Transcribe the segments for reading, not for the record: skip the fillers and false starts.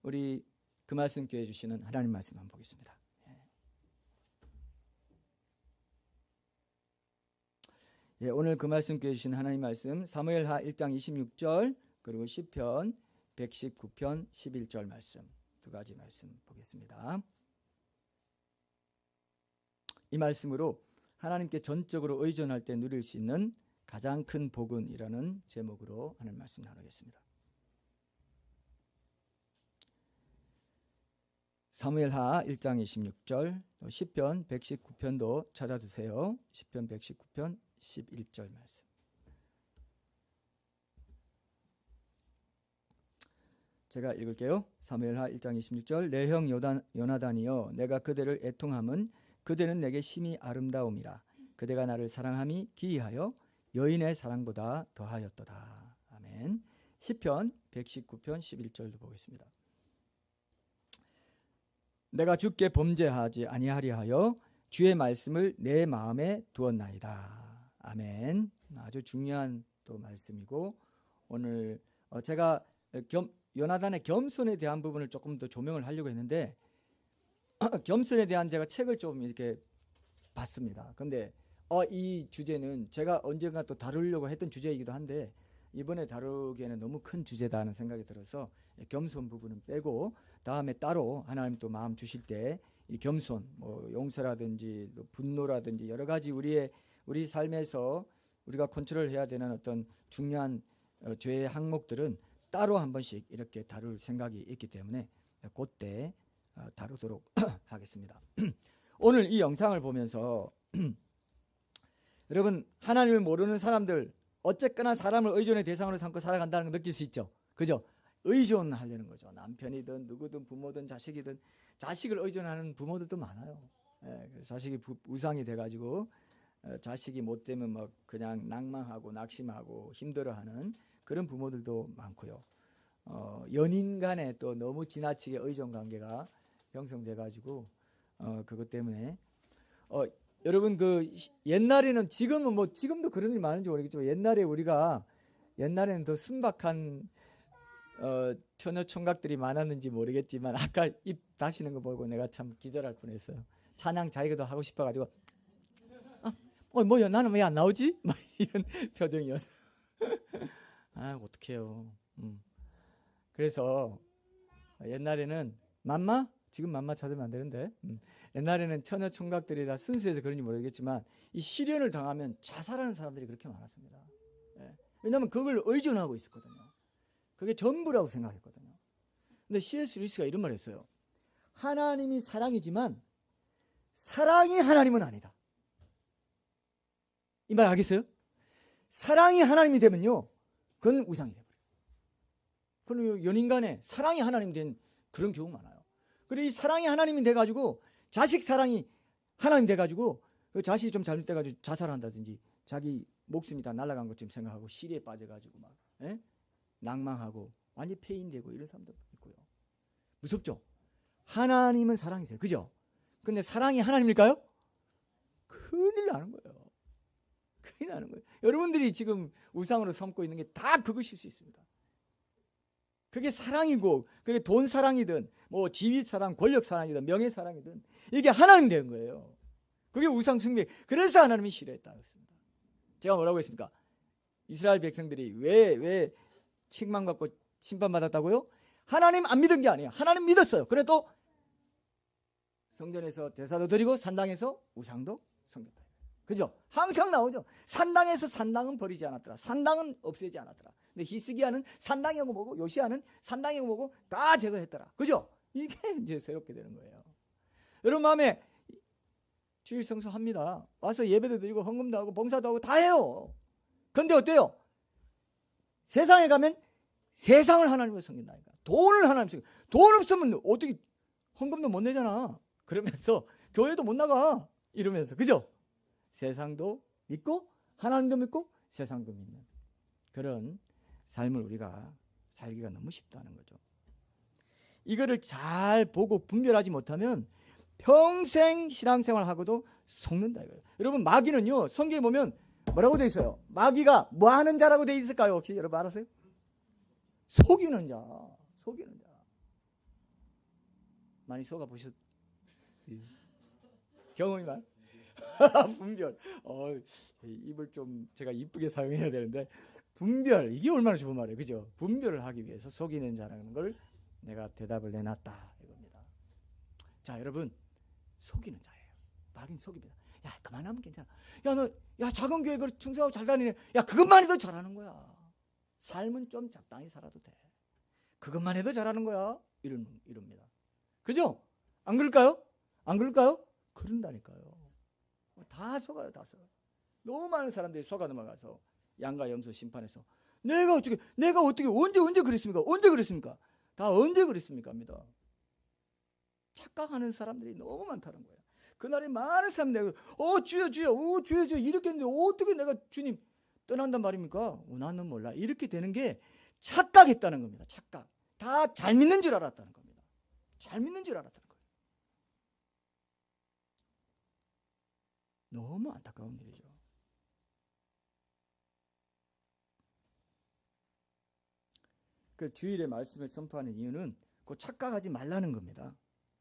우리 그 말씀 교회 주시는 하나님 말씀 한번 보겠습니다. 예, 오늘 그 말씀 교회 주신 하나님 말씀 사무엘하 1장 26절 그리고 시편 119편 11절 말씀 두 가지 말씀 보겠습니다. 이 말씀으로 하나님께 전적으로 의존할 때 누릴 수 있는 가장 큰 복은이라는 제목으로 하는 말씀 나누겠습니다. 사무엘하 1장 26절 시편 119편도 찾아두세요. 시편 119편 11절 말씀. 제가 읽을게요. 사무엘하 1장 26절 내 형 요나단이여 내가 그대를 애통함은 그대는 내게 심히 아름다움이라 그대가 나를 사랑함이 기이하여 여인의 사랑보다 더하였도다. 아멘. 시편 119편 11절도 보겠습니다. 내가 주께 범죄하지 아니하리 하여 주의 말씀을 내 마음에 두었나이다. 아멘. 아주 중요한 또 말씀이고 오늘 제가 요나단의 겸손에 대한 부분을 조금 더 조명을 하려고 했는데 겸손에 대한 제가 책을 좀 이렇게 봤습니다. 근데 이 주제는 제가 언젠가 또 다루려고 했던 주제이기도 한데 이번에 다루기에는 너무 큰 주제다 하는 생각이 들어서 겸손 부분은 빼고 다음에 따로 하나님 또 마음 주실 때 이 겸손, 뭐 용서라든지 분노라든지 여러 가지 우리 삶에서 우리가 컨트롤해야 되는 어떤 중요한 죄의 항목들은 따로 한 번씩 이렇게 다룰 생각이 있기 때문에 그때 다루도록 하겠습니다. 오늘 이 영상을 보면서 여러분 하나님을 모르는 사람들 어쨌거나 사람을 의존의 대상으로 삼고 살아간다는 걸 느낄 수 있죠. 그죠? 의존하려는 거죠. 남편이든 누구든 부모든 자식이든 자식을 의존하는 부모들도 많아요. 그래서 자식이 우상이 돼가지고 자식이 못 되면 막 그냥 낭망하고 낙심하고 힘들어하는 그런 부모들도 많고요. 연인 간에 또 너무 지나치게 의존 관계가 형성돼가지고 그것 때문에 여러분 그 옛날에는 지금은 뭐 지금도 그런 일 많은지 모르겠지만 옛날에는 더 순박한 처녀 총각들이 많았는지 모르겠지만 아까 입 다시는 거 보고 내가 참 기절할 뻔했어요. 찬양 자기도 하고 싶어가지고 뭐야 나는 왜 안 나오지? 막 이런 표정이었어요. 어떡해요. 그래서 옛날에는 지금 맘마 찾으면 안 되는데 옛날에는 처녀 총각들이 다 순수해서 그런지 모르겠지만 이 시련을 당하면 자살하는 사람들이 그렇게 많았습니다. 왜냐하면 그걸 의존하고 있었거든요. 그게 전부라고 생각했거든요. 근데 C.S. 루이스가 이런 말을 했어요. 하나님이 사랑이지만 사랑이 하나님은 아니다. 이 말 알겠어요? 사랑이 하나님이 되면요 그건 우상이 돼버려요. 그리고 연인 간에 사랑이 하나님 된 그런 경우 많아요. 그리고 이 사랑이 하나님이 돼가지고 자식 사랑이 하나님 돼가지고 그 자식이 좀 잘못돼가지고 자살한다든지 자기 목숨이 다 날아간 것처럼 생각하고 시리에 빠져가지고 막 낭망하고 완전히 폐인되고 이런 사람도 있고요. 무섭죠? 하나님은 사랑이세요. 그죠? 근데 사랑이 하나님일까요? 큰일 나는 거예요. 큰일 나는 거예요. 여러분들이 지금 우상으로 삼고 있는 게 다 그것일 수 있습니다. 그게 사랑이고 그게 돈 사랑이든 뭐 지위 사랑, 권력 사랑이든 명예 사랑이든 이게 하나님 된 거예요. 그게 우상 숭배. 그래서 하나님이 싫어했다 그랬습니다. 제가 뭐라고 했습니까? 이스라엘 백성들이 왜 책망받고 심판받았다고요? 하나님 안 믿은 게 아니에요. 하나님 믿었어요. 그래도 성전에서 제사도 드리고 산당에서 우상도 섬겼다. 그죠? 항상 나오죠. 산당에서 산당은 버리지 않았더라. 산당은 없애지 않았더라. 근데 히스기야는 산당이고 뭐고 요시야는 산당이고 뭐고 다 제거했더라. 그죠? 이게 이제 새롭게 되는 거예요. 여러분 마음에 주일 성수합니다. 와서 예배도 드리고 헌금도 하고 봉사도 하고 다 해요. 근데 어때요? 세상에 가면 세상을 하나님으로 섬긴다니까. 돈을 하나님 섬겨. 돈 없으면 어떻게 헌금도 못 내잖아. 그러면서 교회도 못 나가. 이러면서 그죠? 세상도 믿고 하나님도 믿고 세상도 믿는 그런 삶을 우리가 살기가 너무 쉽다는 거죠. 이거를 잘 보고 분별하지 못하면 평생 신앙생활하고도 속는다 이거예요. 여러분 마귀는요 성경에 보면 뭐라고 돼 있어요? 마귀가 뭐 하는 자라고 돼 있을까요? 혹시 여러분 알아세요? 속이는 자. 많이 속아 보셨? 경험이 많? 분별. 입을 좀 제가 이쁘게 사용해야 되는데 분별 이게 얼마나 좋은 말이에요, 그죠? 분별을 하기 위해서 속이는 자라는 걸 내가 대답을 내놨다 이겁니다. 자, 여러분 속이는 자예요. 말은 속입니다. 야, 그만하면 괜찮아. 야, 너 야 작은 교회 그 충성하고 잘 다니네. 야, 그것만 해도 잘하는 거야. 삶은 좀 적당히 살아도 돼. 그것만 해도 잘하는 거야. 이럽니다. 그죠? 안 그럴까요? 안 그럴까요? 그런다니까요. 다 속아요, 다 속아. 너무 많은 사람들이 속아 넘어가서 양과 염소 심판에서 내가 어떻게 언제 그랬습니까? 언제 그랬습니까? 다 언제 그랬습니까? 합니다. 착각하는 사람들이 너무 많다는 거예요. 그날에 많은 사람들이 주여 이렇게 했는데 어떻게 내가 주님 떠난단 말입니까? 나는 몰라. 이렇게 되는 게 착각했다는 겁니다. 착각. 다 잘 믿는 줄 알았다는 겁니다. 잘 믿는 줄 알았다는 거예요. 너무 안타까운 일이죠. 그 주일의 말씀을 선포하는 이유는 그 착각하지 말라는 겁니다.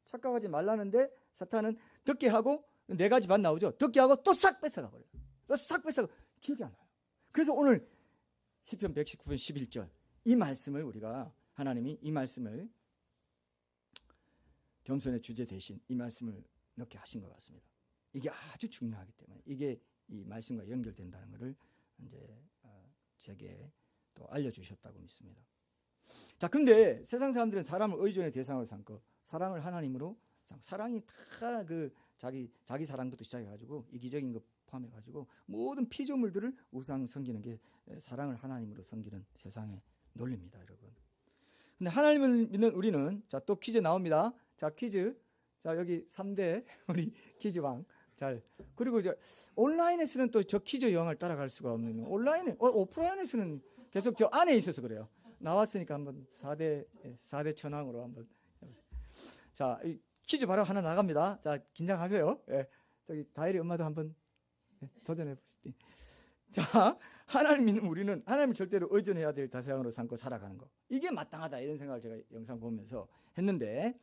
착각하지 말라는데 사탄은 듣게 하고 네 가지 반 나오죠. 듣게 하고 또 싹 뺏어가 버려요. 또 싹 뺏어가 기억이 안 나요. 그래서 오늘 시편 119편 11절 이 말씀을 우리가 하나님이 이 말씀을 겸손의 주제 대신 이 말씀을 넣게 하신 것 같습니다. 이게 아주 중요하기 때문에 이게 이 말씀과 연결된다는 것을 이제 제게 또 알려주셨다고 믿습니다. 자, 근데 세상 사람들은 사람을 의존의 대상으로 삼고 사랑을 하나님으로 사랑이 다 그 자기 사랑부터 시작해가지고 이기적인 거 포함해가지고 모든 피조물들을 우상 섬기는 게 사랑을 하나님으로 섬기는 세상의 논리입니다, 여러분. 근데 하나님을 믿는 우리는 자, 또 퀴즈 나옵니다. 자, 퀴즈. 자, 여기 3대 우리 퀴즈왕. 잘. 그리고 이제 온라인에서는 또 저 퀴즈 여왕을 따라갈 수가 없는 오프라인에서는 계속 저 안에 있어서 그래요. 나왔으니까 한번 4대 천왕으로 한번. 자, 이 퀴즈 바로 하나 나갑니다. 자, 긴장하세요. 예. 저기 다혜리 엄마도 한번 도전해 보실게요. 자, 하나님 믿는 우리는 하나님을 절대로 의존해야 될 대상으로 삼고 살아가는 거. 이게 마땅하다 이런 생각을 제가 영상 보면서 했는데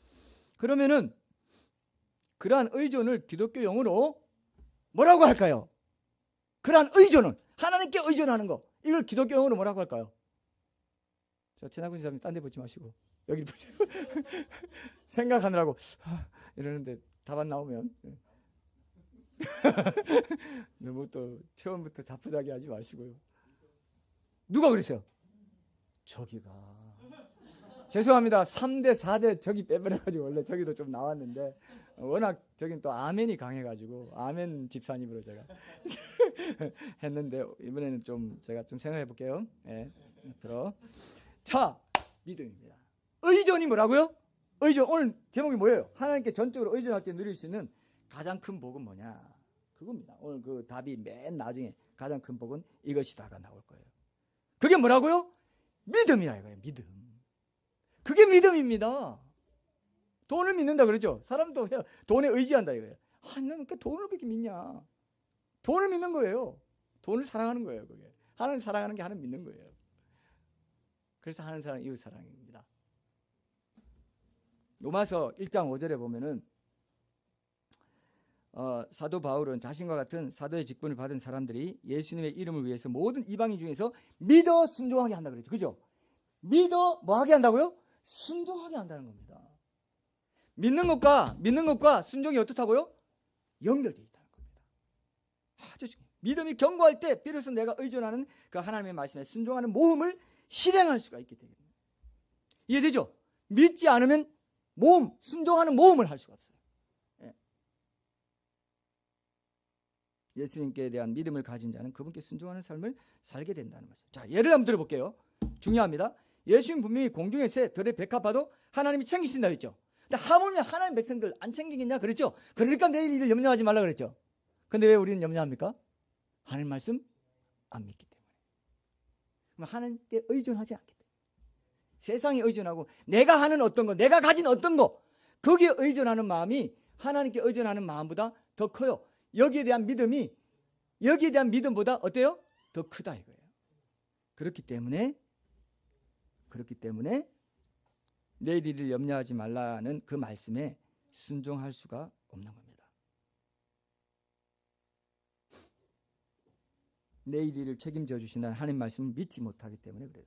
그러면은 그러한 의존을 기독교 용어로 뭐라고 할까요? 그러한 의존은 하나님께 의존하는 거. 이걸 기독교 용어로 뭐라고 할까요? 자, 친하군 지사님 딴 데 보지 마시고 여기 보세요. 생각하느라고 이러는데 답 안 나오면 너무 또 처음부터 자포자기하지 마시고요. 누가 그랬어요? 저기가 죄송합니다. 3대 4대 저기 빼버려가지고 원래 저기도 좀 나왔는데 워낙 저긴 또 아멘이 강해가지고 아멘 집사님으로 제가 했는데 이번에는 좀 제가 좀 생각해 볼게요. 예, 앞으로. 자, 믿음입니다. 의존이 뭐라고요? 의존. 오늘 제목이 뭐예요? 하나님께 전적으로 의존할 때 누릴 수 있는 가장 큰 복은 뭐냐? 그겁니다. 오늘 그 답이 맨 나중에 가장 큰 복은 이것이다가 나올 거예요. 그게 뭐라고요? 믿음이라 이거예요. 믿음. 그게 믿음입니다. 돈을 믿는다 그러죠. 사람도 돈에 의지한다 이거예요. 나는 그 돈을 그렇게 믿냐? 돈을 믿는 거예요. 돈을 사랑하는 거예요. 그게 하나님 사랑하는 게 하나님 믿는 거예요. 그래서 하나님 사랑, 이웃 사랑입니다. 로마서 1장 5절에 보면은 사도 바울은 자신과 같은 사도의 직분을 받은 사람들이 예수님의 이름을 위해서 모든 이방인 중에서 믿어 순종하게 한다 그랬죠. 그죠? 믿어 뭐 하게 한다고요? 순종하게 한다는 겁니다. 믿는 것과 순종이 어떻다고요? 연결되어 있다는 겁니다. 아주 중요해요. 믿음이 견고할 때 비로소 내가 의존하는 그 하나님의 말씀에 순종하는 모험을 실행할 수가 있게 되거든요. 이해되죠? 믿지 않으면 순종하는 모험을 할 수가 없어요. 예. 예수님께 대한 믿음을 가진 자는 그분께 순종하는 삶을 살게 된다는 말이죠. 자, 예를 한번 들어볼게요. 중요합니다. 예수님 분명히 공중의 새, 들의 백합화도 하나님이 챙기신다 했죠. 근데 하물며 하나님 백성들 안 챙기겠냐 그랬죠. 그러니까 내일 일을 염려하지 말라 그랬죠. 근데 왜 우리는 염려합니까? 하나님 말씀 안 믿기 때문에. 그럼 하나님께 의존하지 않기 때문에. 세상에 의존하고 내가 하는 어떤 거, 내가 가진 어떤 거, 거기에 의존하는 마음이 하나님께 의존하는 마음보다 더 커요. 여기에 대한 믿음보다 어때요? 더 크다 이거예요. 그렇기 때문에 내일 일을 염려하지 말라는 그 말씀에 순종할 수가 없는 겁니다. 내일 일을 책임져 주신다는 하나님 말씀을 믿지 못하기 때문에 그래요.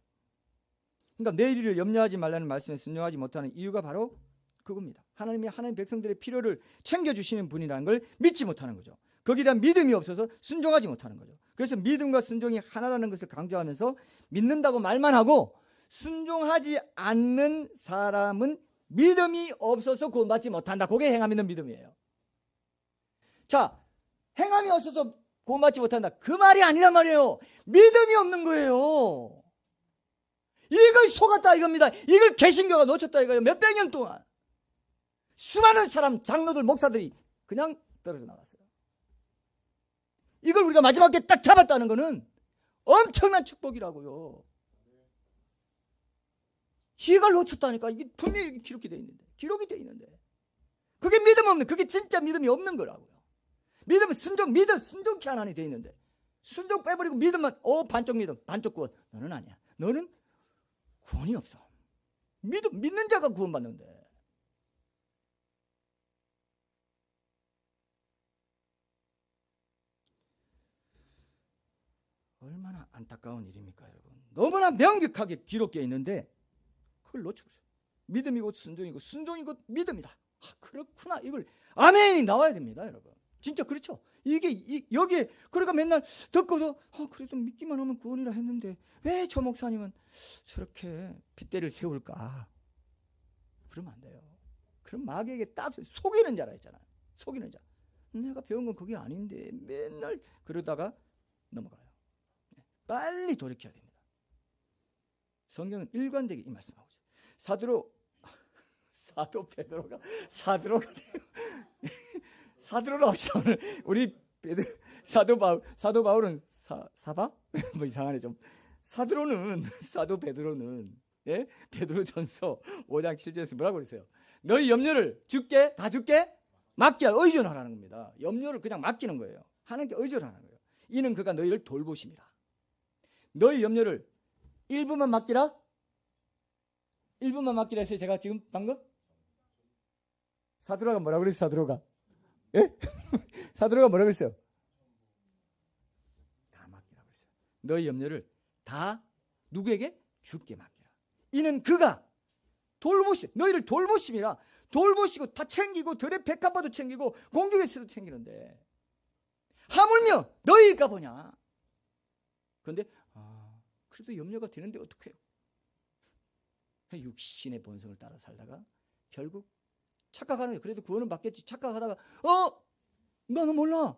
그러니까 내일 일을 염려하지 말라는 말씀에 순종하지 못하는 이유가 바로 그겁니다. 하나님이 하나님 백성들의 필요를 챙겨주시는 분이라는 걸 믿지 못하는 거죠. 거기에 대한 믿음이 없어서 순종하지 못하는 거죠. 그래서 믿음과 순종이 하나라는 것을 강조하면서 믿는다고 말만 하고 순종하지 않는 사람은 믿음이 없어서 구원받지 못한다. 그게 행함 있는 믿음이에요. 자, 행함이 없어서 구원받지 못한다. 그 말이 아니란 말이에요. 믿음이 없는 거예요. 이걸 속았다 이겁니다. 이걸 개신교가 놓쳤다 이거예요. 몇백 년 동안 수많은 사람, 장로들, 목사들이 그냥 떨어져 나갔어요. 이걸 우리가 마지막에 딱 잡았다는 것은 엄청난 축복이라고요. 이걸 놓쳤다니까. 이게 분명히 기록이 되어 있는데 그게 믿음 없는, 그게 진짜 믿음이 없는 거라고요. 믿음은 순종케 하나니 되어 있는데 순종 빼버리고 믿음만 반쪽 믿음, 반쪽 구원. 너는 아니야. 너는 구원이 없어. 믿는 자가 구원받는데. 얼마나 안타까운 일입니까, 여러분? 너무나 명백하게 기록되어 있는데 그걸 놓치고 있어요. 믿음이고 순종이고 순종이고 믿음이다. 그렇구나. 이걸 아멘이 나와야 됩니다, 여러분. 진짜 그렇죠. 이게 여기에 그러니까 맨날 듣고도 그래도 믿기만 하면 구원이라 했는데 왜 저 목사님은 저렇게 핏대를 세울까? 그러면 안 돼요. 그럼 마귀에게 딱 속이는 자라 했잖아요. 속이는 자. 내가 배운 건 그게 아닌데 맨날 그러다가 넘어가요. 빨리 돌이켜야 됩니다. 성경은 일관되게 이 말씀하고 있어요. 사도 베드로가 사드로가 돼요. 사드로라고 하시죠. 우리 사도 바울은 사바? 뭐 이상하네 좀. 사도 베드로는 베드로전서 5장 7절에서 뭐라고 그랬어요? 너희 염려를 다 주께 맡게 의존하라는 겁니다. 염려를 그냥 맡기는 거예요. 하나님께 의존하는 거예요. 이는 그가 너희를 돌보심이라. 너희 염려를 일부만 맡기라 했어요. 제가 지금 방금 사드로가 뭐라고 그랬어요? 사드로가 사드로가 뭐라고 그랬어요? 다 맡기라고 했어요. 너희 염려를 다 누구에게? 주께 맡기라. 이는 그가 너희를 돌보심이라. 돌보시고 다 챙기고 들의 백합화도 챙기고 공중에서도 챙기는데 하물며 너희가 보냐. 그런데 그래도 염려가 되는데 어떡해요? 육신의 본성을 따라 살다가 결국 착각하는 거예요. 그래도 구원은 받겠지. 착각하다가 너는 몰라.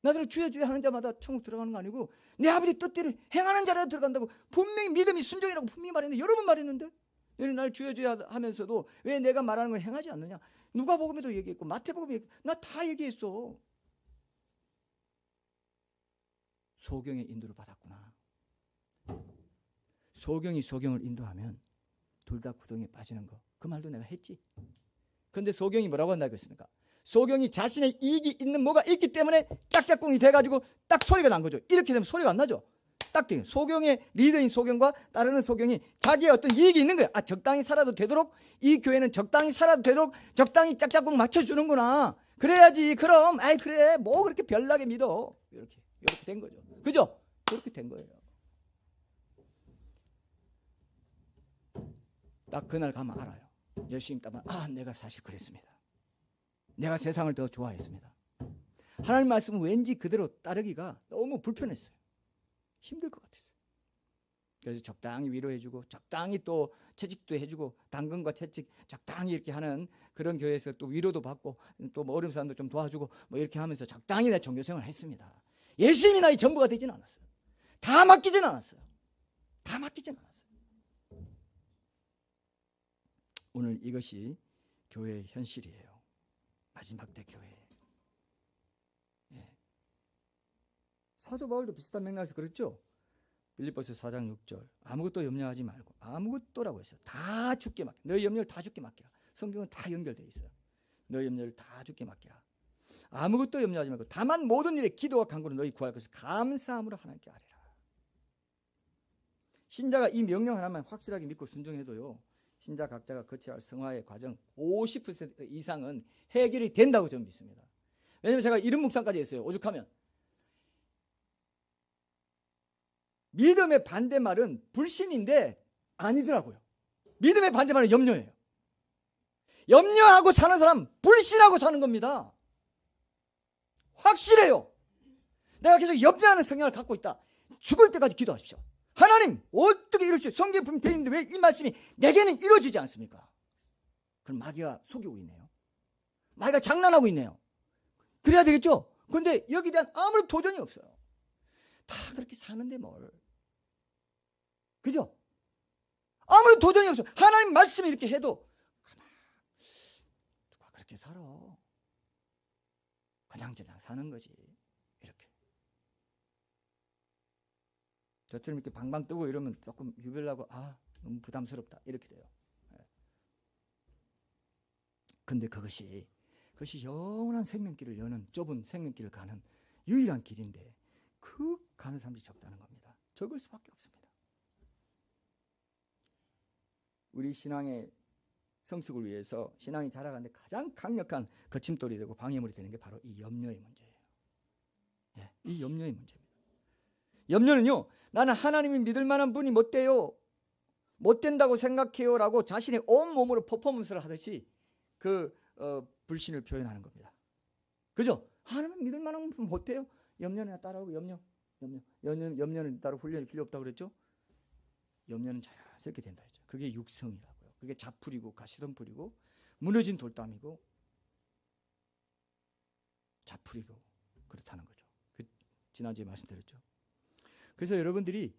나더러 주여 주여 하는 자마다 천국 들어가는 거 아니고 내 아버지 뜻대로 행하는 자라도 들어간다고 분명히 믿음이 순종이라고 분명히 말했는데 여러 번 말했는데 날 주여 주여 하면서도 왜 내가 말하는 걸 행하지 않느냐. 누가복음에도 얘기했고 마태복음에 나 다 얘기했어. 소경의 인도를 받았구나. 소경이 소경을 인도하면 둘 다 구덩이에 빠지는 거. 그 말도 내가 했지. 그런데 소경이 뭐라고 한다고 했습니까? 소경이 자신의 이익이 있는 뭐가 있기 때문에 짝짝꿍이 돼가지고 딱 소리가 난 거죠. 이렇게 되면 소리가 안 나죠. 딱 소경의 리더인 소경과 따르는 소경이 자기의 어떤 이익이 있는 거예요. 적당히 살아도 되도록 이 교회는 적당히 살아도 되도록 적당히 짝짝꿍 맞춰주는구나. 그래야지. 그럼 그래 뭐 그렇게 별나게 믿어. 이렇게 된 거죠. 그죠? 그렇게 된 거예요. 딱 그날 가면 알아요. 열심히 따면 내가 사실 그랬습니다. 내가 세상을 더 좋아했습니다. 하나님 말씀은 왠지 그대로 따르기가 너무 불편했어요. 힘들 것 같았어요. 그래서 적당히 위로해주고 적당히 또 채찍도 해주고 당근과 채찍 적당히 이렇게 하는 그런 교회에서 또 위로도 받고 또 뭐 어려운 사람도 좀 도와주고 뭐 이렇게 하면서 적당히 내 종교생활을 했습니다. 예수님이 나의 전부가 되진 않았어요. 다 맡기진 않았어요. 오늘 이것이 교회의 현실이에요. 마지막 때 교회. 사도 바울도 비슷한 맥락에서 그랬죠. 빌립보서 4장 6절 아무것도 염려하지 말고 아무것도라고 했어요. 다 주께 맡겨. 너희 염려를 다 주께 맡기라. 성경은 다 연결되어 있어요. 너희 염려를 다 주께 맡기라. 아무것도 염려하지 말고 다만 모든 일에 기도와 간구로 너희 구할 것을 감사함으로 하나님께 아뢰라. 신자가 이 명령 하나만 확실하게 믿고 순종해도요. 신자 각자가 거쳐야 할 성화의 과정 50% 이상은 해결이 된다고 저는 믿습니다. 왜냐하면 제가 이런 묵상까지 했어요. 오죽하면 믿음의 반대말은 불신인데 아니더라고요. 믿음의 반대말은 염려예요. 염려하고 사는 사람 불신하고 사는 겁니다. 확실해요. 내가 계속 염려하는 성향을 갖고 있다. 죽을 때까지 기도하십시오. 하나님 어떻게 이럴 수 있어요? 성경에 분명히 되어 있는데 왜 이 말씀이 내게는 이루어지지 않습니까? 그럼 마귀가 속이고 있네요. 마귀가 장난하고 있네요. 그래야 되겠죠? 그런데 여기에 대한 아무런 도전이 없어요. 다 그렇게 사는데 뭘. 그죠? 아무런 도전이 없어요. 하나님 말씀이 이렇게 해도 누가 그렇게 살아. 그냥 사는 거지. 이렇게. 저처럼 이렇게 방방 뜨고 이러면 조금 유별나고 너무 부담스럽다. 이렇게 돼요. 근데 그것이 영원한 생명길을 여는 좁은 생명길을 가는 유일한 길인데 그 가는 사람들이 적다는 겁니다. 적을 수밖에 없습니다. 우리 신앙의 성숙을 위해서 신앙이 자라가는데 가장 강력한 거침돌이 되고 방해물이 되는 게 바로 이 염려의 문제예요. 이 염려의 문제입니다. 염려는요, 나는 하나님이 믿을 만한 분이 못 돼요, 못 된다고 생각해요 라고 자신의 온몸으로 퍼포먼스를 하듯이 불신을 표현하는 겁니다. 그죠? 하나님 믿을 만한 분 못 돼요? 염려는 따라오고 염려는 따로 훈련이 필요 없다고 그랬죠? 염려는 자연스럽게 된다 했죠. 그게 육성이라고요. 그게 자풀이고 가시덤불이고 무너진 돌담이고 자풀이고 그렇다는 거죠. 지난주에 말씀드렸죠. 그래서 여러분들이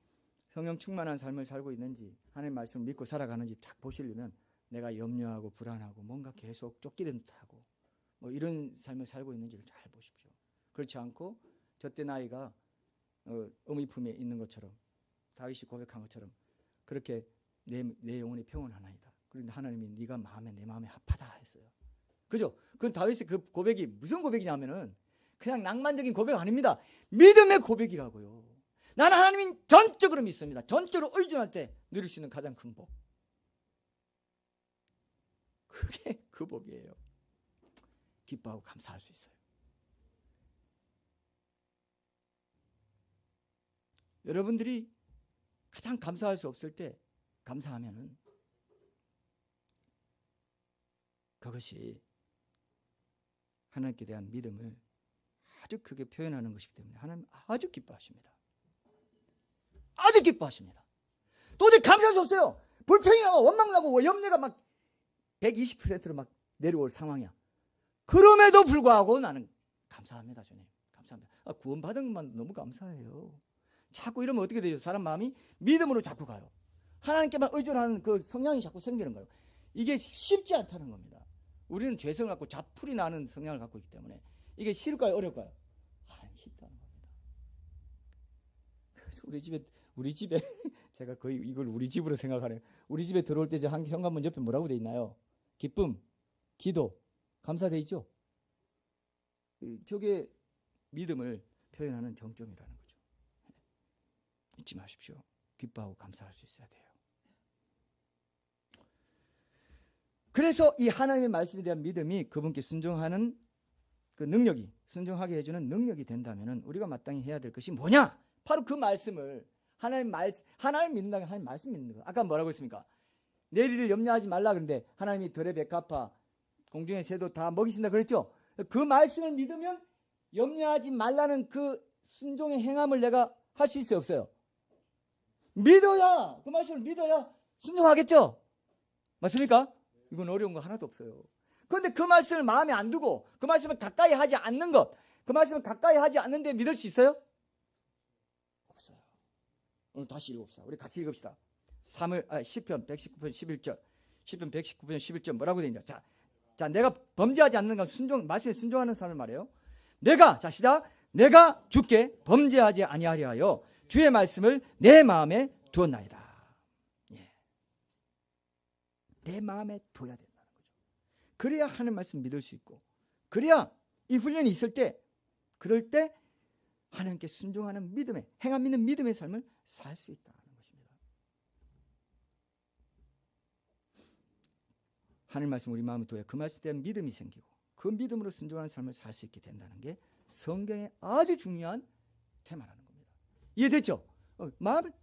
성령 충만한 삶을 살고 있는지 하나님 말씀을 믿고 살아가는지 딱 보시려면 내가 염려하고 불안하고 뭔가 계속 쫓기는 듯하고 뭐 이런 삶을 살고 있는지를 잘 보십시오. 그렇지 않고 저때 나이가 어미 품에 있는 것처럼 다윗이 고백한 것처럼 그렇게 내 영혼이 평온하나이다. 그런데 하나님이 네가 내 마음에 합하다 했어요. 그죠? 그건 다윗의 그 고백이 무슨 고백이냐면은 그냥 낭만적인 고백 아닙니다. 믿음의 고백이라고요. 나는 하나님이 전적으로 믿습니다. 전적으로 의존할 때 누릴 수 있는 가장 큰 복. 그게 그 복이에요. 기뻐하고 감사할 수 있어요. 여러분들이 가장 감사할 수 없을 때 감사하면은 그것이 하나님께 대한 믿음을 아주 크게 표현하는 것이기 때문에 하나님 아주 기뻐하십니다. 아주 기뻐하십니다. 도저히 감사할 수 없어요. 불평이 나고 원망나고 염려가 막 120%로 막 내려올 상황이야. 그럼에도 불구하고 나는 감사합니다. 주님 감사합니다. 구원받은 것만 너무 감사해요. 자꾸 이러면 어떻게 되죠? 사람 마음이 믿음으로 자꾸 가요. 하나님께만 의존하는 그 성향이 자꾸 생기는 거예요. 이게 쉽지 않다는 겁니다. 우리는 죄성을 갖고 자풀이 나는 성향을 갖고 있기 때문에 이게 쉬울까요? 어려울까요? 안 쉽다는 겁니다. 그래서 우리 집에 제가 거의 이걸 우리 집으로 생각하네요. 우리 집에 들어올 때 저 현관문 옆에 뭐라고 돼 있나요? 기쁨, 기도, 감사 돼 있죠? 저게 믿음을 표현하는 정점이라는 거죠. 잊지 마십시오. 기뻐하고 감사할 수 있어야 돼요. 그래서 이 하나님의 말씀에 대한 믿음이 그분께 순종하는 그 능력이, 순종하게 해주는 능력이 된다면 우리가 마땅히 해야 될 것이 뭐냐? 바로 그 말씀을 하나님 믿는다, 하나님 말씀 믿는 거. 아까 뭐라고 했습니까? 내일을 염려하지 말라 그랬는데 하나님이 들의 백합화, 공중의 새도 다 먹이신다 그랬죠? 그 말씀을 믿으면 염려하지 말라는 그 순종의 행함을 내가 할 수 있어요, 없어요? 믿어야, 그 말씀을 믿어야 순종하겠죠? 맞습니까? 이건 어려운 거 하나도 없어요. 그런데 그 말씀을 마음에 안 두고 그 말씀을 가까이 하지 않는 것, 그 말씀을 가까이 하지 않는데 믿을 수 있어요? 없어요. 오늘 다시 읽읍시다. 우리 같이 읽읍시다. 시편 119편 11절. 시편 119편 11절 뭐라고 되어 있냐? 자, 내가 범죄하지 않는 건 말씀에 순종하는 사람을 말해요. 시작. 내가 주께 범죄하지 아니하려 하여 주의 말씀을 내 마음에 두었나이다. 내 마음에 둬야 된다는 거죠. 그래야 하는 말씀 믿을 수 있고, 그래야 이 훈련이 있을 때, 그럴 때 하나님께 순종하는 믿음의, 행함 믿는 믿음의 삶을 살 수 있다는 것입니다. 하나님 말씀 우리 마음에 둬야 그 말씀에 대한 믿음이 생기고 그 믿음으로 순종하는 삶을 살 수 있게 된다는 게 성경의 아주 중요한 테마라는 겁니다. 이해됐죠?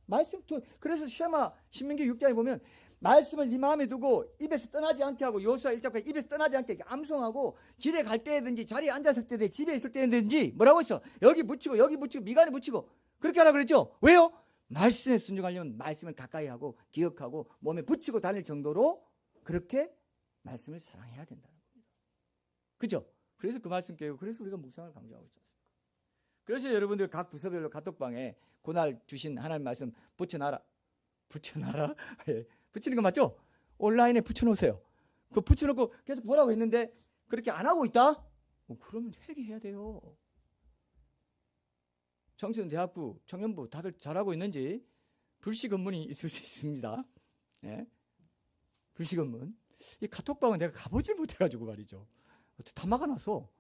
말씀 그래서 쉐마 신명기 6장에 보면 말씀을 네 마음에 두고 입에서 떠나지 않게 하고 여호수아 1장까지 입에서 떠나지 않게 암송하고 길에 갈 때든지 자리에 앉았을 때든지 집에 있을 때든지 뭐라고 했어? 여기 붙이고 여기 붙이고 미간에 붙이고 그렇게 하라 그랬죠? 왜요? 말씀에 순종하려면 말씀을 가까이 하고 기억하고 몸에 붙이고 다닐 정도로 그렇게 말씀을 사랑해야 된다는 겁니다. 그죠? 그래서 그 말씀 깨우고 그래서 우리가 묵상을 강조하고 있지 않습니까? 그래서 여러분들 각 부서별로 카톡방에 그날 주신 하나님 말씀 붙여놔라. 예. 붙이는 거 맞죠? 온라인에 붙여놓으세요. 그거 붙여놓고 계속 보라고 했는데 그렇게 안 하고 있다? 그러면 회개해야 돼요. 청소년대학부, 청년부 다들 잘하고 있는지 불시검문이 있을 수 있습니다. 예? 불시검문. 이 카톡방은 내가 가보질 못해가지고 말이죠. 다 막아놔서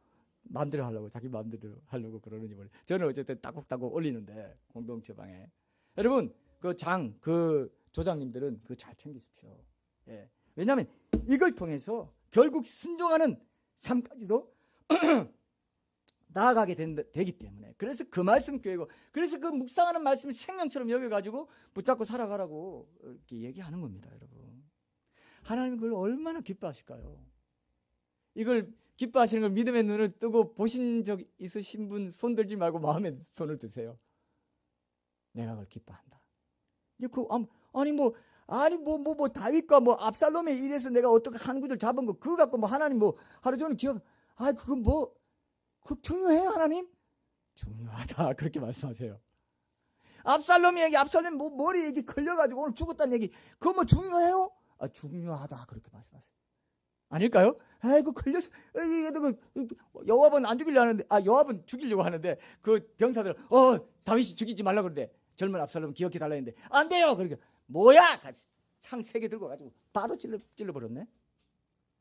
마음대로 하려고 자기 마음대로 하려고 그러는지 모르겠어요. 저는 어쨌든 따곡따곡 올리는데 공동체 방에 여러분 그 조장님들은 그거 잘 챙기십시오. 예. 왜냐하면 이걸 통해서 결국 순종하는 삶까지도 나아가게 되기 때문에 그래서 그 말씀 교회고 그래서 그 묵상하는 말씀을 생명처럼 여겨가지고 붙잡고 살아가라고 이렇게 얘기하는 겁니다. 여러분 하나님 그걸 얼마나 기뻐하실까요? 이걸 기뻐하시는 걸 믿음의 눈을 뜨고 보신 적 있으신 분 손 들지 말고 마음에 손을 드세요. 내가 그걸 기뻐한다. 뭐 다윗과 뭐 압살롬에 이래서 내가 어떻게 한 구절 잡은 거 그거 갖고 뭐 하나님 뭐 하루 종일 그건 그거 중요해요 하나님? 중요하다 그렇게 말씀하세요. 압살롬 뭐 머리 얘기 걸려가지고 오늘 죽었다는 얘기 그거 뭐 중요해요? 중요하다 그렇게 말씀하세요. 아닐까요? 아이고 걸려서 여호압은 안 죽이려고 하는데 여호압은 죽이려고 하는데 그 병사들 다윗이 죽이지 말라 그러는데 젊은 압살롬은 기억해 달라 했는데 안 돼요. 그러니까 뭐야? 창 3개 들고 가지고 바로 찔러버렸네.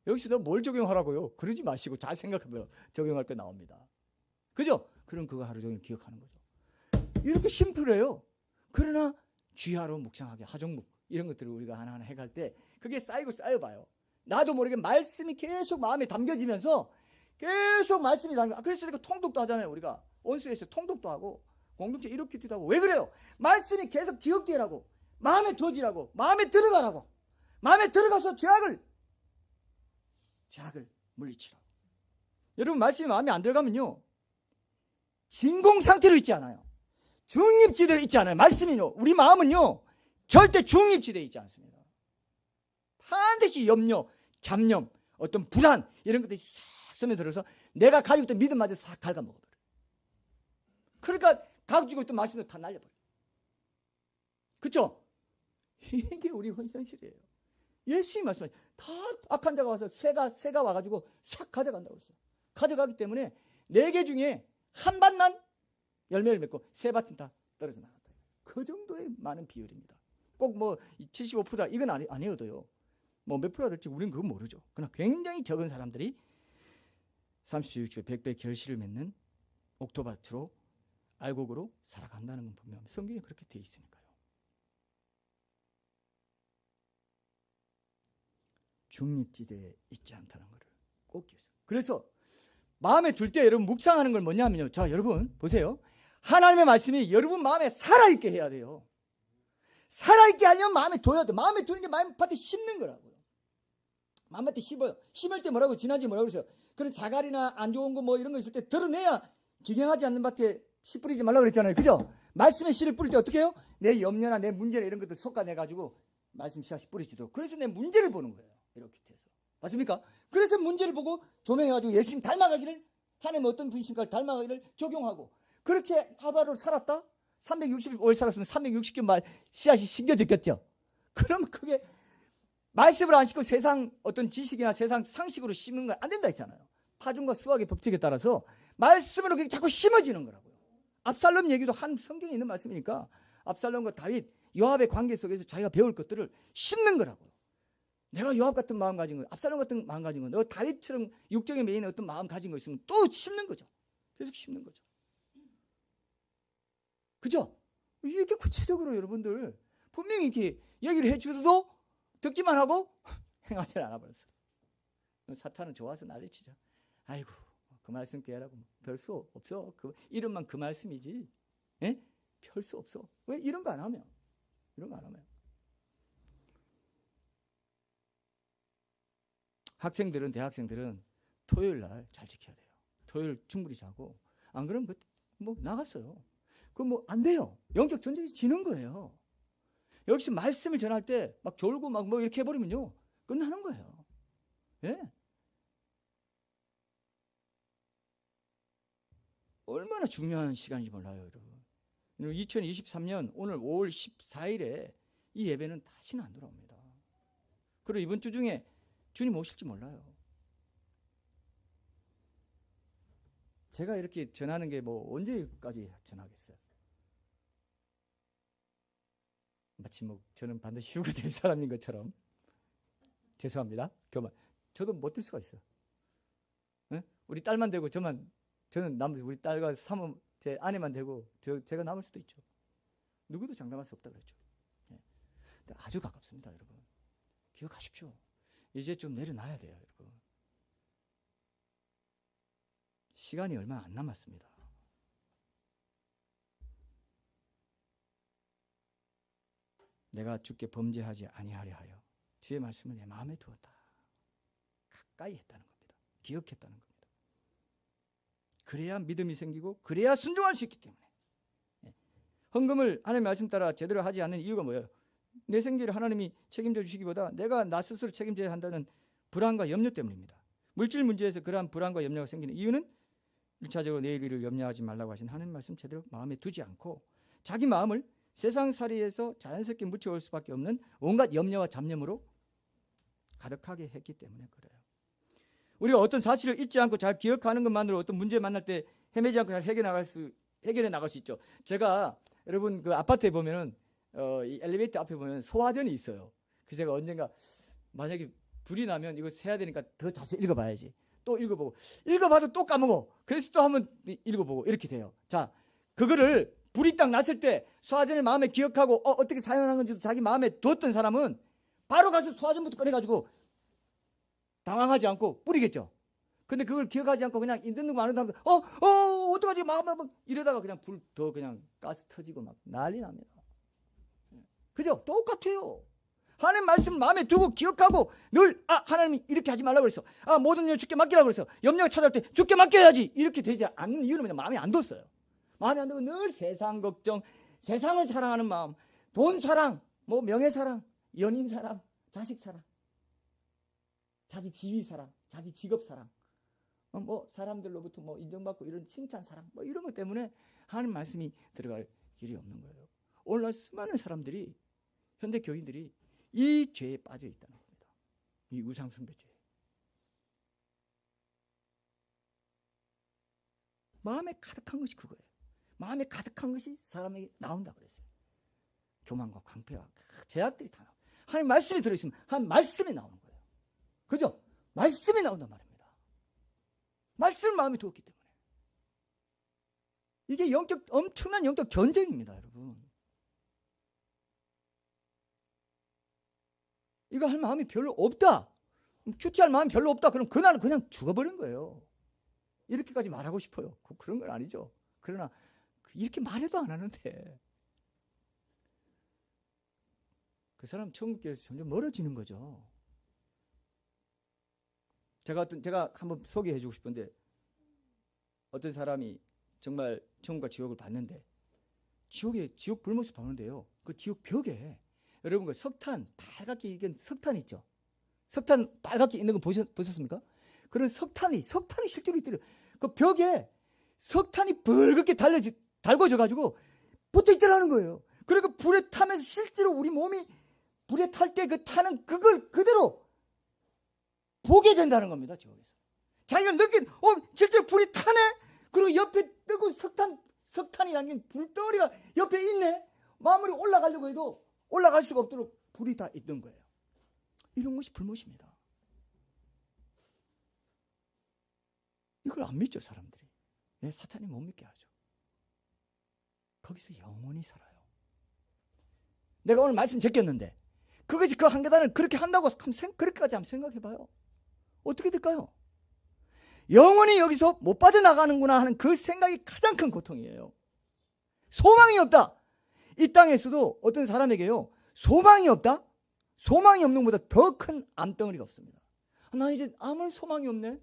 여기서 너 뭘 적용하라고요? 그러지 마시고 잘 생각하면 적용할 게 나옵니다. 그죠? 그럼 그거 하루 종일 기억하는 거죠. 이렇게 심플해요. 그러나 쥐하로 묵상하게 하종묵 이런 것들을 우리가 하나하나 해갈 때 그게 쌓여봐요. 나도 모르게 말씀이 계속 마음에 담겨지면서 계속 말씀이 담겨. 그래서 우리가 통독도 하잖아요. 우리가 온수에서 통독도 하고 공동체 이렇게도 하고 왜 그래요? 말씀이 계속 기억되라고 마음에 두어지라고 마음에 들어가라고 마음에 들어가서 죄악을 물리치라고. 여러분 말씀이 마음에 안 들어가면요 진공 상태로 있지 않아요. 중립지대로 있지 않아요. 말씀이요. 우리 마음은요 절대 중립지대에 있지 않습니다. 반드시 염려, 잡념, 어떤 불안 이런 것들이 싹 스며들어서 내가 가지고 있던 믿음마저 싹 갉아먹어버려요. 그러니까 가지고 있던 말씀도 다 날려버려요. 그렇죠? 이게 우리 현실이에요. 예수님 말씀하신 다 악한 자가 와서 새가 와가지고 싹 가져간다고 그랬어요. 가져가기 때문에 4개 중에 한 밭만 열매를 맺고 세 밭은 다 떨어져 나갔다. 그 정도의 많은 비율입니다. 꼭 뭐 75%다 이건 아니어도요. 뭐 몇 프로가 될지 우리는 그건 모르죠. 그러나 굉장히 적은 사람들이 30배, 60배, 100배 결실을 맺는 옥토밭으로 알곡으로 살아간다는 건 분명히 성경에 그렇게 돼 있으니까요. 중립지대에 있지 않다는 것을 꼭 기억해요. 그래서 마음에 둘 때 여러분 묵상하는 걸 뭐냐면요. 자, 여러분 보세요. 하나님의 말씀이 여러분 마음에 살아있게 해야 돼요. 살아있게 하려면 마음에 둬야 돼. 마음에 두는 게 마음밭에 심는 거라고요. 마음밭에 심어요. 심을 때 뭐라고 지난주에 뭐라고 그랬어요? 그런 자갈이나 안 좋은 거 뭐 이런 거 있을 때 드러내야 기경하지 않는 밭에 씨 뿌리지 말라고 그랬잖아요. 그죠? 말씀에 씨를 뿌릴 때 어떻게 해요? 내 염려나 내 문제나 이런 것들 솎아내가지고 말씀 씨앗이 뿌리지도록. 그래서 내 문제를 보는 거예요. 이렇게 돼서. 맞습니까? 그래서 문제를 보고 조명해가지고 예수님 닮아가기를 하나님 어떤 분이신가를 닮아가기를 적용하고 그렇게 하루하루 살았다? 365일 살았으면 360개 씨앗이 심겨졌겠죠. 그럼 그게 말씀을 안 심고 세상 어떤 지식이나 세상 상식으로 심는 건 안 된다 했잖아요. 파종과 수확의 법칙에 따라서 말씀으로 그게 자꾸 심어지는 거라고요. 압살롬 얘기도 한 성경에 있는 말씀이니까 압살롬과 다윗, 요압의 관계 속에서 자기가 배울 것들을 심는 거라고요. 내가 요압 같은 마음 가진 거, 압살롬 같은 마음 가진 거, 너 다윗처럼 육적인 메인에 어떤 마음 가진 거 있으면 또 심는 거죠. 계속 심는 거죠. 그죠? 이렇게 구체적으로 여러분들 분명히 이렇게 얘기를 해주도 듣기만 하고 행하지 않아 버렸어요. 사탄은 좋아서 난리치죠. 아이고 그 말씀 깨라고 별 수 없어. 그 이름만 그 말씀이지. 예? 별 수 없어. 왜 이런 거 안 하면? 이런 거 안 하면. 학생들은 대학생들은 토요일 날 잘 지켜야 돼요. 토요일 충분히 자고 안 그러면 뭐 나갔어요. 그 뭐 안 돼요. 영적 전쟁이 지는 거예요. 여기서 말씀을 전할 때 막 졸고 막 뭐 이렇게 해버리면요 끝나는 거예요. 예? 얼마나 중요한 시간인지 몰라요, 여러분. 2023년 오늘 5월 14일에 이 예배는 다시는 안 돌아옵니다. 그리고 이번 주 중에 주님 오실지 몰라요. 제가 이렇게 전하는 게 뭐 언제까지 전하겠어요? 마치 뭐 저는 반드시 휴가 될 사람인 것처럼. 죄송합니다. 교만. 저도 못 될 수가 있어요. 네? 우리 딸만 되고 저는 우리 딸과 사모 제 아내만 되고 제가 남을 수도 있죠. 누구도 장담할 수 없다 그랬죠. 네. 근데 아주 가깝습니다, 여러분. 기억하십시오. 이제 좀 내려놔야 돼요, 여러분. 시간이 얼마 안 남았습니다. 내가 주께 범죄하지 아니하려 하여 주의 말씀을 내 마음에 두었다. 가까이 했다는 겁니다. 기억했다는 겁니다. 그래야 믿음이 생기고 그래야 순종할 수 있기 때문에. 헌금을 하나님의 말씀 따라 제대로 하지 않는 이유가 뭐예요? 내 생계를 하나님이 책임져 주시기보다 내가 나 스스로 책임져야 한다는 불안과 염려 때문입니다. 물질 문제에서 그러한 불안과 염려가 생기는 이유는 1차적으로 내일 일을 염려하지 말라고 하신 하나님 말씀 제대로 마음에 두지 않고 자기 마음을 세상살이에서 자연스럽게 묻혀올 수밖에 없는 온갖 염려와 잡념으로 가득하게 했기 때문에 그래요. 우리가 어떤 사실을 잊지 않고 잘 기억하는 것만으로 어떤 문제 만날 때 헤매지 않고 잘 해결해 나갈 수 있죠. 제가 여러분 그 아파트에 보면은 이 엘리베이터 앞에 보면 소화전이 있어요. 그래서 제가 언젠가 만약에 불이 나면 이거 세야 되니까 더 자세히 읽어봐야지. 또 읽어봐도 또 까먹어. 그래서 또 한번 읽어보고 이렇게 돼요. 자, 그거를 불이 딱 났을 때 소화전을 마음에 기억하고 어떻게 사용하는 건지도 자기 마음에 두었던 사람은 바로 가서 소화전부터 꺼내가지고 당황하지 않고 뿌리겠죠. 근데 그걸 기억하지 않고 그냥 있는 거 아는 사람들 어떡하지 마음에 막 이러다가 그냥 불 더 그냥 가스 터지고 막 난리 납니다. 그죠? 똑같아요. 하나님 말씀 마음에 두고 기억하고 늘 하나님이 이렇게 하지 말라고 그랬어. 모든 일 주께 맡기라고 그랬어. 염려가 찾아올 때 주께 맡겨야지. 이렇게 되지 않는 이유는 그냥 마음에 안 뒀어요. 마음에 안 두고 늘 세상 걱정, 세상을 사랑하는 마음, 돈 사랑, 뭐 명예 사랑, 연인 사랑, 자식 사랑, 자기 지위 사랑, 자기 직업 사랑, 뭐 사람들로부터 뭐 인정받고 이런 칭찬 사랑, 뭐 이런 것 때문에 하나님 말씀이 들어갈 길이 없는 거예요. 오늘날 수많은 사람들이 현대 교인들이 이 죄에 빠져 있다는 겁니다. 이 우상 숭배죄. 마음에 가득한 것이 그거예요. 마음에 가득한 것이 사람에게 나온다 그랬어요. 교만과 광폐와 제약들이 다 나와요. 하나님 말씀이 들어있으면 한 말씀이 나오는 거예요. 그죠? 말씀이 나온단 말입니다. 말씀을 마음에 두었기 때문에. 이게 엄청난 영적 전쟁입니다, 여러분. 이거 할 마음이 별로 없다. 큐티할 마음이 별로 없다. 그럼 그날은 그냥 죽어버린 거예요. 이렇게까지 말하고 싶어요. 그런 건 아니죠. 그러나 이렇게 말해도 안 하는데 그 사람 천국에서 점점 멀어지는 거죠. 제가 한번 소개해주고 싶은데 어떤 사람이 정말 천국과 지옥을 봤는데 지옥 불모습 보는데요. 그 지옥 벽에 여러분 그 석탄 빨갛게 익은 석탄 있죠. 석탄 빨갛게 있는 거 보셨습니까? 그런 석탄이 실제로 있더래요. 그 벽에 석탄이 붉게 달궈져 가지고 붙어 있더라는 거예요. 그리고 불에 타면서 실제로 우리 몸이 불에 탈 때 그 타는 그걸 그대로 보게 된다는 겁니다. 지옥에서. 자기가 느낀 실제로 불이 타네. 그리고 옆에 뜨고 석탄이 담긴 불덩어리가 옆에 있네. 마음으로 올라가려고 해도 올라갈 수가 없도록 불이 다 있던 거예요. 이런 것이 불못입니다. 이걸 안 믿죠, 사람들이. 왜 사탄이 못 믿게 하죠? 거기서 영원히 살아요. 내가 오늘 말씀 제꼈는데 그것이 그 한 계단을 그렇게 한다고 그렇게까지 한번 생각해봐요. 어떻게 될까요? 영원히 여기서 못 빠져나가는구나 하는 그 생각이 가장 큰 고통이에요. 소망이 없다. 이 땅에서도 어떤 사람에게요, 소망이 없다? 소망이 없는 것보다 더 큰 암덩어리가 없습니다. 나 이제 아무런 소망이 없네.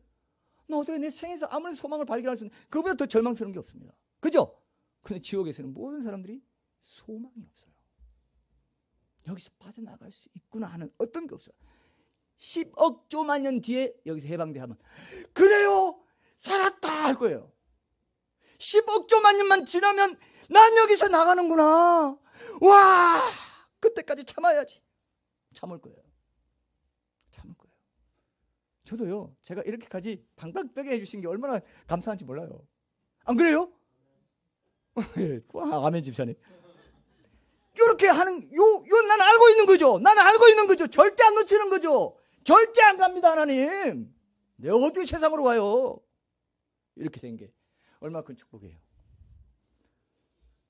나 어떻게 내 생에서 아무런 소망을 발견할 수 있는, 그보다 더 절망스러운 게 없습니다. 그죠? 근데 지옥에서는 모든 사람들이 소망이 없어요. 여기서 빠져나갈 수 있구나 하는 어떤 게 없어요. 10억 조만 년 뒤에 여기서 해방되면 그래요, 살았다 할 거예요. 10억 조만 년만 지나면 난 여기서 나가는구나. 와, 그때까지 참아야지. 참을 거예요. 참을 거예요. 저도요, 제가 이렇게까지 방방 뜨게 해주신 게 얼마나 감사한지 몰라요. 안 그래요? 와, 아멘 집사님. 이렇게 하는, 난 알고 있는 거죠. 나는 알고 있는 거죠. 절대 안 놓치는 거죠. 절대 안 갑니다, 하나님. 내가 어떻게 세상으로 와요? 이렇게 된 게 얼마나 큰 축복이에요.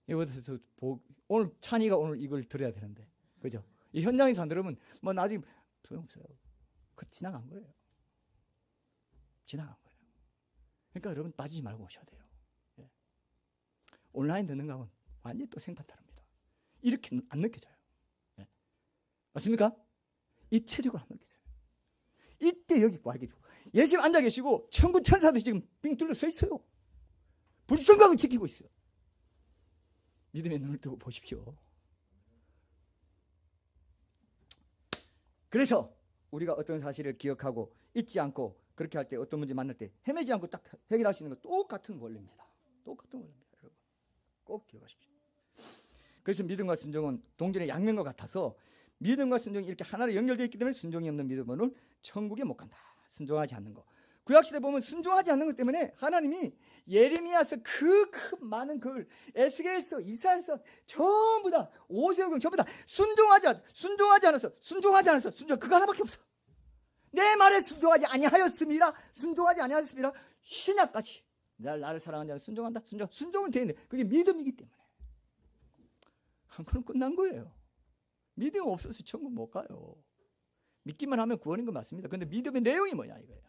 이것에서 오늘 찬이가 오늘 이걸 들어야 되는데, 그죠? 이 현장에서 안 들으면 뭐 나중에 소용없어요. 그 지나간 거예요. 지나간 거예요. 그러니까 여러분 빠지지 말고 오셔야 돼요. 예. 온라인 듣는 거하고는 완전히 또 생판 다릅니다. 이렇게 안 느껴져요. 예. 맞습니까? 입체적으로 안 느껴져요. 이때 여기 와 계시고, 예수님 앉아 계시고 천군 천사들이 지금 빙 둘러 서 있어요. 불성각을 지키고 있어요. 믿음의 눈을 뜨고 보십시오. 그래서 우리가 어떤 사실을 기억하고 잊지 않고 그렇게 할 때, 어떤 문제 만날 때 헤매지 않고 딱 해결할 수 있는 건 똑같은 원리입니다. 똑같은 원리입니다. 여러분 꼭 기억하십시오. 그래서 믿음과 순종은 동전의 양면과 같아서 믿음과 순종이 이렇게 하나로 연결되어 있기 때문에 순종이 없는 믿음은 천국에 못 간다. 순종하지 않는 거. 구약시대 보면 순종하지 않는 것 때문에 하나님이 예레미야서 그 큰 많은 글, 에스겔서, 이사야서 전부 다, 오세오경 전부 다 순종하지 않았어. 순종 그거 하나밖에 없어. 내 말에 순종하지 아니하였습니다. 순종하지 아니하였습니다. 신약까지 나를 사랑하는 자는 순종한다. 순종은 되는데 그게 믿음이기 때문에. 그럼 끝난 거예요. 믿음 없어서 천국 못 가요. 믿기만 하면 구원인 건 맞습니다. 그런데 믿음의 내용이 뭐냐 이거예요.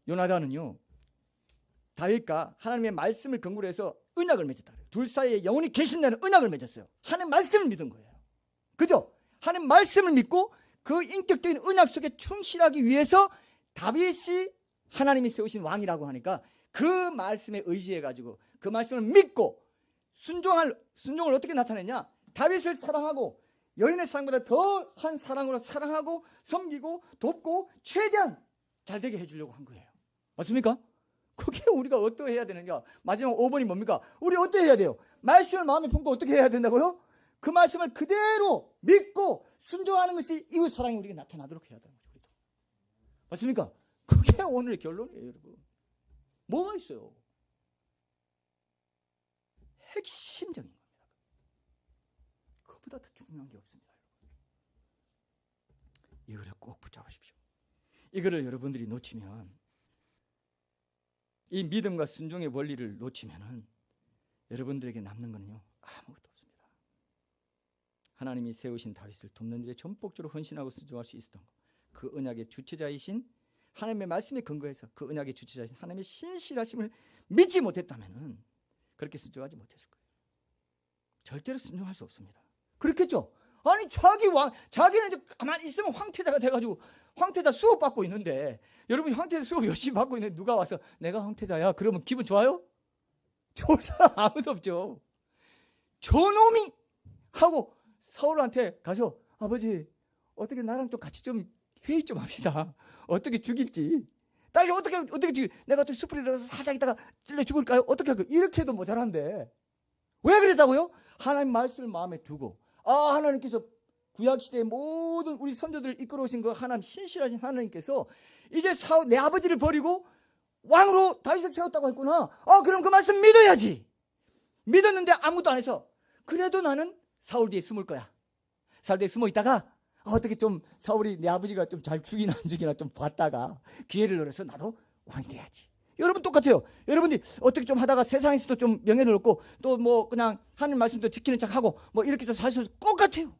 요나단은요, 다윗과 하나님의 말씀을 근거로 해서 언약을 맺었다. 둘 사이에 영원히 계신다는 언약을 맺었어요. 하나님 말씀을 믿은 거예요. 그죠? 하나님 말씀을 믿고 그 인격적인 언약 속에 충실하기 위해서 다윗이 하나님이 세우신 왕이라고 하니까 그 말씀에 의지해가지고 그 말씀을 믿고 순종을 어떻게 나타내냐? 다윗을 사랑하고 여인의 사랑보다 더한 사랑으로 사랑하고 섬기고 돕고 최대한 잘 되게 해주려고 한 거예요. 맞습니까? 그게 우리가 어떻게 해야 되느냐? 마지막 5번이 뭡니까? 우리 어떻게 해야 돼요? 말씀을 마음에 품고 어떻게 해야 된다고요? 그 말씀을 그대로 믿고 순종하는 것이 이웃 사랑이 우리에게 나타나도록 해야 되는 거죠. 맞습니까? 그게 오늘의 결론이에요, 여러분. 뭐가 있어요? 핵심적인 겁니다. 그보다 더 중요한 게 없습니다. 이거를 꼭 붙잡으십시오. 이거를 여러분들이 놓치면, 이 믿음과 순종의 원리를 놓치면은 여러분들에게 남는 거는요, 아무것도 없습니다. 하나님이 세우신 다윗을 돕는 일에 전폭적으로 헌신하고 순종할 수 있었던 것, 그 언약의 주체자이신 하나님의 말씀에 근거해서 그 언약의 주체자이신 하나님의 신실하심을 믿지 못했다면은 그렇게 순종하지 못했을 거예요. 절대로 순종할 수 없습니다. 그렇겠죠? 아니 자기는 이제 가만히 있으면 황태자가 돼가지고 황태자 수업 받고 있는데, 여러분이 황태자 수업 열심히 받고 있는데 누가 와서 내가 황태자야 그러면 기분 좋아요? 좋을 사람 아무도 없죠. 저놈이 하고 사울한테 가서 아버지 어떻게 나랑 좀 같이 좀 회의 좀 합시다. 어떻게 죽일지. 딸이 어떻게 죽일, 내가 어떻게 숲을 들어가서 살짝 있다가 찔러 죽을까요? 어떻게 할까요? 이렇게 해도 모자란데 왜 그랬다고요? 하나님 말씀을 마음에 두고, 하나님께서 구약시대의 모든 우리 선조들을 이끌어오신 그 하나님, 신실하신 하나님께서 이제 내 아버지를 버리고 왕으로 다윗을 세웠다고 했구나. 그럼 그 말씀 믿어야지. 믿었는데 아무도 안 해서, 그래도 나는 사울 뒤에 숨을 거야. 사울 뒤에 숨어 있다가 어떻게 좀 사울이 내 아버지가 좀 잘 죽이나 안 죽이나 좀 봤다가 기회를 노려서 나도 왕이 돼야지. 여러분 똑같아요. 여러분이 어떻게 좀 하다가 세상에서도 좀 명예를 얻고 또 뭐 그냥 하는 말씀도 지키는 척하고 뭐 이렇게 좀 사실 똑같아요.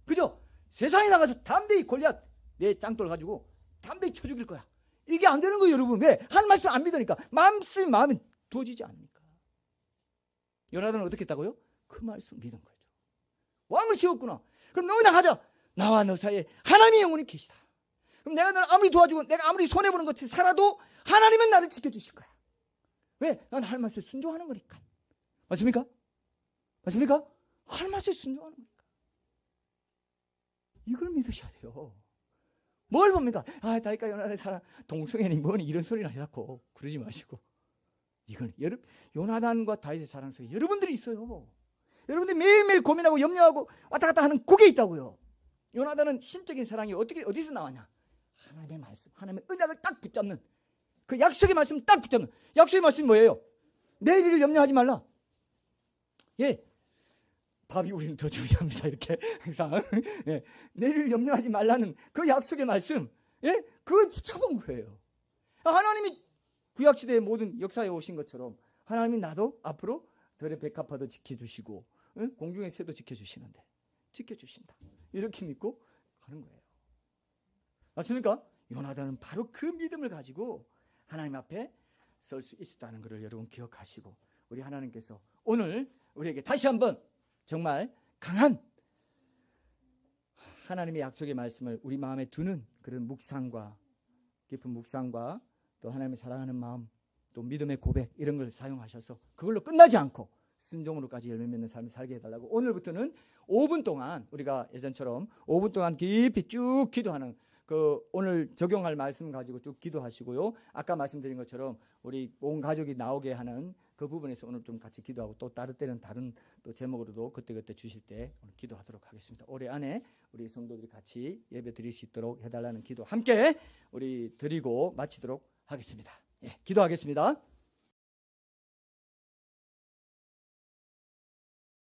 그죠? 세상에 나가서 담대히 골리앗 내 짱돌 가지고 담대히 쳐 죽일 거야. 이게 안 되는 거예요, 여러분. 왜? 한 말씀 안 믿으니까. 마음에 두어지지 않으니까. 요나단은 어떻게 했다고요? 그 말씀을 믿은 거죠. 왕을 세웠구나. 그럼 너희나 가자. 나와 너 사이에 하나님의 영혼이 계시다. 그럼 내가 너를 아무리 도와주고 내가 아무리 손해보는 것이 살아도 하나님은 나를 지켜주실 거야. 왜? 난 하나님 말씀에 순종하는 거니까. 맞습니까? 맞습니까? 하나님 말씀에 순종하는 거니까. 이걸 믿으셔야 돼요. 뭘 봅니까? 아, 다윗과 요나단의 사랑, 동성애니 뭐니 이런 소리나 해갖고 그러지 마시고. 이건 요나단과 다윗의 사랑 속에 여러분들이 있어요. 여러분들이 매일매일 고민하고 염려하고 왔다 갔다 하는 그게 있다고요. 요나단은 신적인 사랑이 어디서 나왔냐? 하나님의 말씀, 하나님의 언약을 딱 붙잡는 그 약속의 말씀을 딱 붙잡는. 약속의 말씀이 뭐예요? 내일을 염려하지 말라. 예, 밥이 우리는 더 중요합니다. 이렇게 항상 예, 내일을 염려하지 말라는 그 약속의 말씀, 예, 그걸 붙잡은 거예요. 하나님이 구약시대의 모든 역사에 오신 것처럼 하나님이 나도 앞으로 들의 백합화도 지켜주시고 공중의 새도 지켜주시는데 지켜주신다. 이렇게 믿고 가는 거예요. 맞습니까? 요나단은 바로 그 믿음을 가지고 하나님 앞에 설 수 있었다는 것을 여러분 기억하시고 우리 하나님께서 오늘 우리에게 다시 한번 정말 강한 하나님의 약속의 말씀을 우리 마음에 두는 그런 묵상과 깊은 묵상과 또 하나님을 사랑하는 마음 또 믿음의 고백 이런 걸 사용하셔서 그걸로 끝나지 않고 순종으로까지 열매 맺는 삶을 살게 해달라고 오늘부터는 5분 동안 우리가 예전처럼 5분 동안 깊이 쭉 기도하는 그 오늘 적용할 말씀 가지고 쭉 기도하시고요. 아까 말씀드린 것처럼 우리 온 가족이 나오게 하는 그 부분에서 오늘 좀 같이 기도하고 또 다른 때는 다른 또 제목으로도 그때그때 주실 때 오늘 기도하도록 하겠습니다. 올해 안에 우리 성도들이 같이 예배 드릴 수 있도록 해달라는 기도 함께 우리 드리고 마치도록 하겠습니다. 예, 기도하겠습니다.